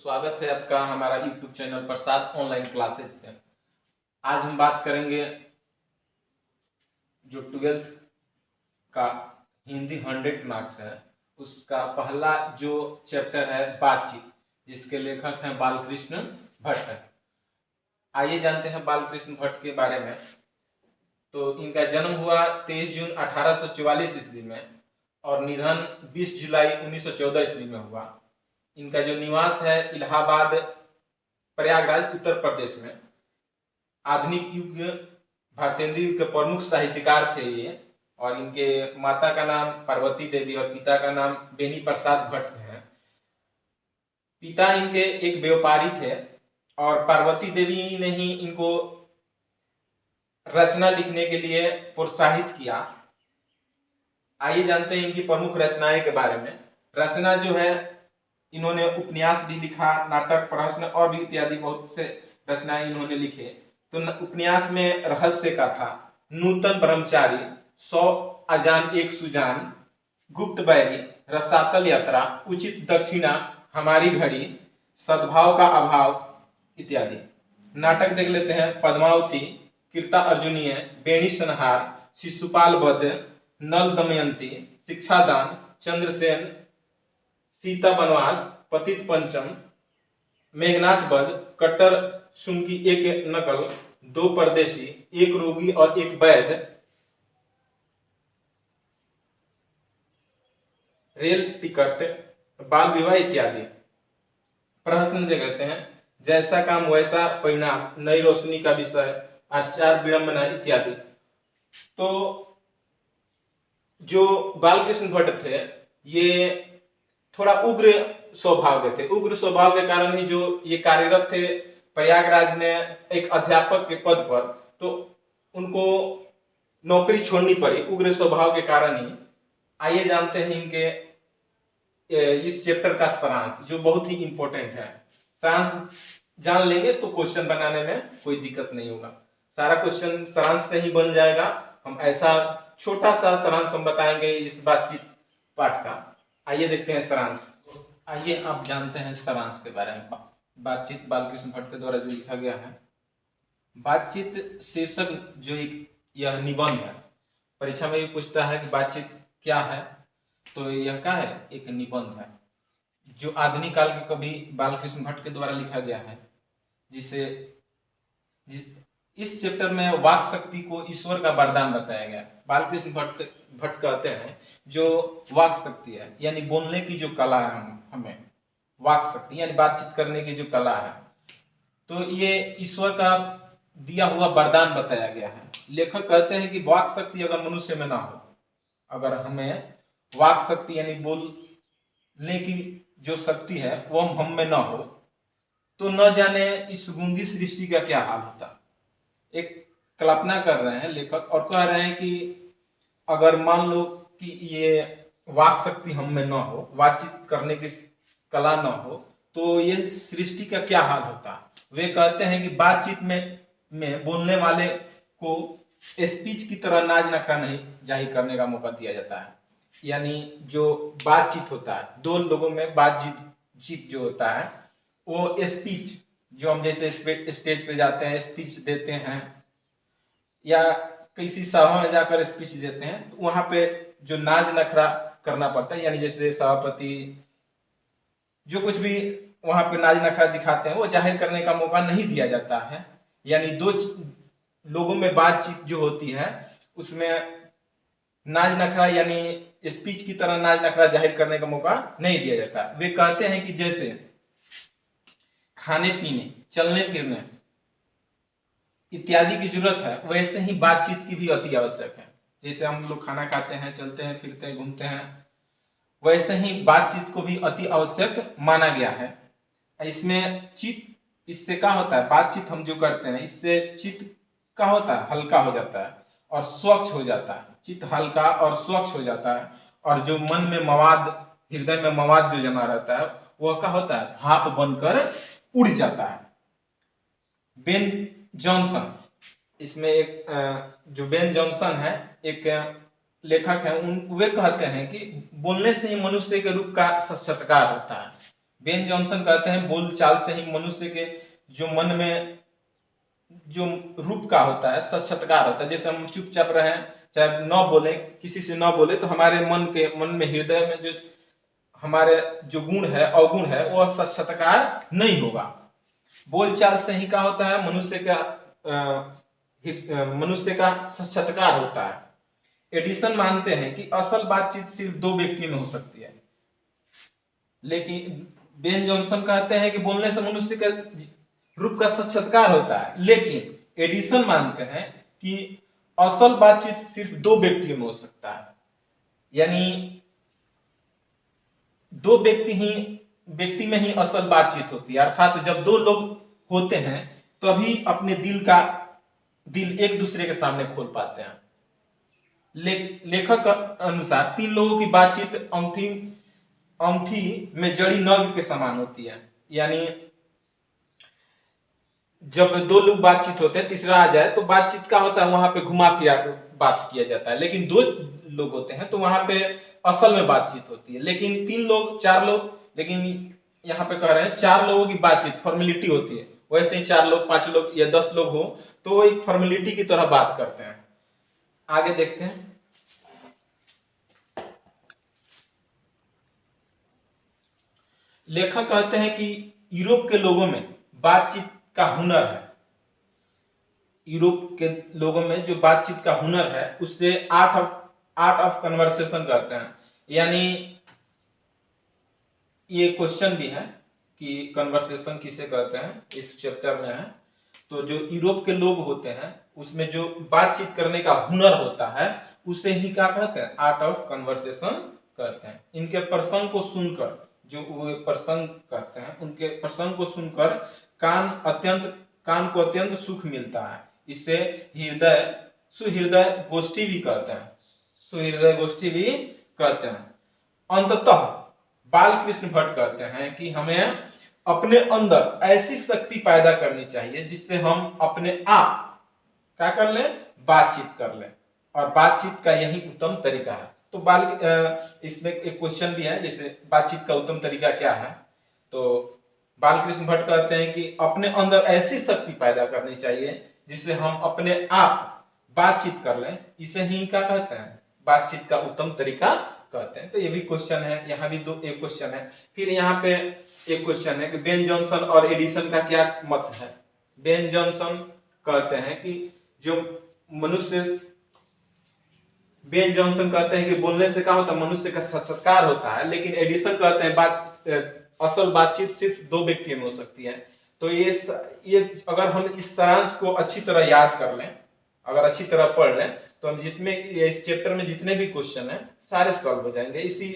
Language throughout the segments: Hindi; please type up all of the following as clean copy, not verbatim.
स्वागत है आपका हमारा YouTube चैनल प्रसाद ऑनलाइन क्लासेज पे। आज हम बात करेंगे जो 12th का हिंदी 100 मार्क्स है उसका पहला जो चैप्टर है बातचीत, जिसके लेखक हैं बालकृष्ण भट्ट। आइए जानते हैं बालकृष्ण भट्ट के बारे में। तो इनका जन्म हुआ 23 जून 1844 ईस्वी में और निधन 20 जुलाई 1914 ईस्वी में हुआ। इनका जो निवास है इलाहाबाद प्रयागराज उत्तर प्रदेश में। आधुनिक युग भारतेंद्र युग के प्रमुख साहित्यकार थे ये, और इनके माता का नाम पार्वती देवी और पिता का नाम बेनी प्रसाद भट्ट है। पिता इनके एक व्यापारी थे और पार्वती देवी ने ही इनको रचना लिखने के लिए प्रोत्साहित किया। आइए जानते हैं इनकी प्रमुख रचनाएं के बारे में। रचना जो है, इन्होंने उपन्यास भी लिखा, नाटक, प्रहसन और भी इत्यादि बहुत से रचनाएं इन्होंने लिखे। तो उपन्यास में रहस्य का था नूतन ब्रह्मचारी, 100 अजान एक सुजान, गुप्त बैरी, रसातल यात्रा, उचित दक्षिणा, हमारी घड़ी, सद्भाव का अभाव इत्यादि। नाटक देख लेते हैं। पद्मावती, कीर्ता अर्जुनीय, बेणी संहार, शिशुपाल वध, नल दमयंती, शिक्षादान, चंद्रसेन, सीता वनवास, पतित पंचम, मेघनाथ वध, कट्टर सुन की एक नकल, दो परदेशी, एक रोगी और एक वैद्य, रेल टिकट, बाल विवाह इत्यादि। प्रहसन देख लेते हैं। जैसा काम वैसा परिणाम, नई रोशनी का विषय, आचार विडंबना इत्यादि। तो जो बालकृष्ण भट्ट थे ये थोड़ा उग्र स्वभाव के थे। उग्र स्वभाव के कारण ही जो ये कार्यरत थे प्रयागराज में एक अध्यापक के पद पर, तो उनको नौकरी छोड़नी पड़ी उग्र स्वभाव के कारण ही। आइए जानते हैं इनके इस चैप्टर का सारांश, जो बहुत ही इंपॉर्टेंट है। सारांश जान लेंगे तो क्वेश्चन बनाने में कोई दिक्कत नहीं होगा। सारा क्वेश्चन सारांश से ही बन जाएगा। हम ऐसा छोटा सा सारांश हम बताएंगे इस बातचीत पाठ का। आइए देखते हैं सारांश। आइए आप जानते हैं सारांश के बारे में। बातचीत बालकृष्ण भट्ट के द्वारा जो लिखा गया है। बातचीत शीर्षक जो यह निबंध है। परीक्षा में भी पूछता है कि बातचीत क्या है, तो यह क्या है? एक निबंध है जो आधुनिक काल के कवि बालकृष्ण भट्ट के द्वारा लिखा गया है, इस चैप्टर में वाक शक्ति को ईश्वर का वरदान बताया गया। बालकृष्ण भट्ट कहते हैं जो वाक शक्ति है, यानी बोलने की जो कला है, हमें वाक शक्ति यानी बातचीत करने की जो कला है, तो ये ईश्वर का दिया हुआ वरदान बताया गया है। लेखक कहते हैं कि वाक शक्ति अगर मनुष्य में ना हो, अगर हमें वाक शक्ति यानी बोलने की जो शक्ति है वो हम में ना हो, तो न जाने इस गूंगी सृष्टि का क्या हाल होता। एक कल्पना कर रहे हैं लेखक और कह रहे हैं कि अगर मान लो कि ये वाक शक्ति हम में न हो, बातचीत करने की कला न हो, तो ये सृष्टि का क्या हाल होता। वे कहते हैं कि बातचीत में बोलने वाले को स्पीच की तरह नाज नखरा नहीं जाहिर करने का मौका दिया जाता है। यानी जो बातचीत होता है, दो लोगों में बातचीत जो होता है, वो स्पीच जो हम जैसे स्टेज पे जाते हैं, स्पीच देते हैं या किसी सभा में जाकर स्पीच देते हैं, तो वहां पे जो नाज नखरा करना पड़ता है, यानी जैसे सभापति जो कुछ भी वहां पे नाज नखरा दिखाते हैं, वो जाहिर करने का मौका नहीं दिया जाता है। यानी दो लोगों में बातचीत जो होती है उसमें नाज नखरा यानी स्पीच की तरह नाज नखरा जाहिर करने का मौका नहीं दिया जाता। वे कहते हैं कि जैसे खाने पीने, चलने फिरने इत्यादि की जरूरत है, वैसे ही बातचीत की भी अति आवश्यक है। जैसे हम लोग खाना खाते हैं, चलते हैं, फिरते हैं, घूमते हैं, वैसे ही बातचीत को भी अति आवश्यक माना गया है। इसमें चित्त, इससे क्या होता है, बातचीत हम जो करते हैं इससे चित्त क्या होता है, हल्का हो जाता है और स्वच्छ हो जाता है। चित्त हल्का और स्वच्छ हो जाता है, और जो मन में मवाद, हृदय में मवाद जो जमा रहता है, वह क्या होता है, भाप बनकर उड़ जाता है। बेन जॉनसन, इसमें एक जो बेन जॉनसन है, एक लेखक है, वे कहते हैं कि बोलने से ही मनुष्य के रूप का साक्षात्कार होता है। बेन जॉनसन कहते हैं बोलचाल से ही मनुष्य के जो मन में जो रूप का होता है, साक्षात्कार होता है। जैसे हम चुपचाप रहे, चाहे न बोले, किसी से न बोले, तो हमारे मन में हृदय में जो हमारे जो गुण है, अवगुण है, वो साक्षात्कार नहीं होगा। बोलचाल से ही क्या होता है, मनुष्य का साक्षात्कार होता है। एडिसन मानते हैं कि असल बातचीत सिर्फ दो व्यक्ति में हो सकती है, लेकिन बेन जॉनसन कहते हैं कि बोलने से मनुष्य के रूप का साक्षात्कार होता है, लेकिन एडिसन मानते हैं कि असल बातचीत सिर्फ दो व्यक्तियों में हो सकता है। यानी दो व्यक्ति में ही असल बातचीत होती है, अर्थात जब दो लोग होते हैं तभी अपने दिल एक दूसरे के सामने खोल पाते हैं। लेखक अनुसार तीन लोगों की बातचीत अंगूठी में जड़ी नग के समान होती है। यानी जब दो लोग बातचीत होते हैं, तीसरा आ जाए तो बातचीत का होता है, वहां पे घुमा फिरा बात किया जाता है। लेकिन दो लोग होते हैं तो वहां पे असल में बातचीत होती है। लेकिन तीन लोग, चार लोग, लेकिन यहाँ पे कह रहे हैं चार लोगों की बातचीत फॉर्मेलिटी होती है। वैसे ही 4 लोग, 5 लोग या 10 लोग हो तो वो एक फॉर्मेलिटी की तरह बात करते हैं। आगे देखते हैं। लेखक कहते हैं कि यूरोप के लोगों में बातचीत का हुनर है। यूरोप के लोगों में जो बातचीत का हुनर है उससे आर्ट ऑफ कन्वर्सेशन कहते हैं। यानी ये क्वेश्चन भी है कि कन्वर्सेशन किसे कहते हैं, इस चैप्टर में है। तो जो यूरोप के लोग होते हैं उसमें जो बातचीत करने का हुनर होता है उसे ही क्या कहते हैं, आर्ट ऑफ कन्वर्सेशन कहते हैं। इनके प्रसंग को सुनकर, जो वो प्रसंग कहते हैं, उनके प्रसंग को सुनकर कान को अत्यंत सुख मिलता है। इसे सुहृदय गोष्ठी भी कहते हैं। सुहृदय गोष्ठी भी कहते हैं। अंततः बालकृष्ण भट्ट कहते हैं कि हमें अपने अंदर ऐसी शक्ति पैदा करनी चाहिए जिससे हम अपने आप क्या कर लें, बातचीत कर लें। और बातचीत का यही उत्तम तरीका है। तो इसमें एक क्वेश्चन भी है, जैसे बातचीत का उत्तम तरीका क्या है। तो बालकृष्ण भट्ट कहते हैं कि अपने अंदर ऐसी शक्ति पैदा करनी चाहिए जिससे हम अपने आप बातचीत कर लें। इसे ही क्या कहते हैं, बातचीत का उत्तम तरीका कहते हैं। तो ये भी क्वेश्चन है, यहाँ भी एक क्वेश्चन है। फिर यहाँ पे एक क्वेश्चन है कि बेन जॉनसन और एडिसन का क्या मत है। बेन जॉनसन कहते हैं कि बेन जॉनसन कहते हैं कि बोलने से क्या होता है, मनुष्य का साक्षात्कार होता है। लेकिन एडिसन कहते हैं असल बातचीत सिर्फ दो व्यक्ति में हो सकती है। तो ये अगर हम इस सारांश को अच्छी तरह याद कर लें, अगर अच्छी तरह पढ़ लें, तो हम इस चैप्टर में जितने भी क्वेश्चन हैं सारे सॉल्व हो जाएंगे इसी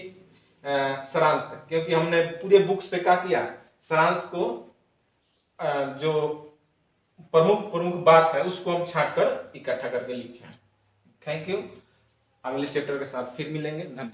सारांश से। क्योंकि हमने पूरे बुक से क्या किया, सारांश को जो प्रमुख बात है उसको हम छांट कर इकट्ठा करके लिखे हैं। Thank you. अगले चैप्टर के साथ फिर मिलेंगे। धन्यवाद।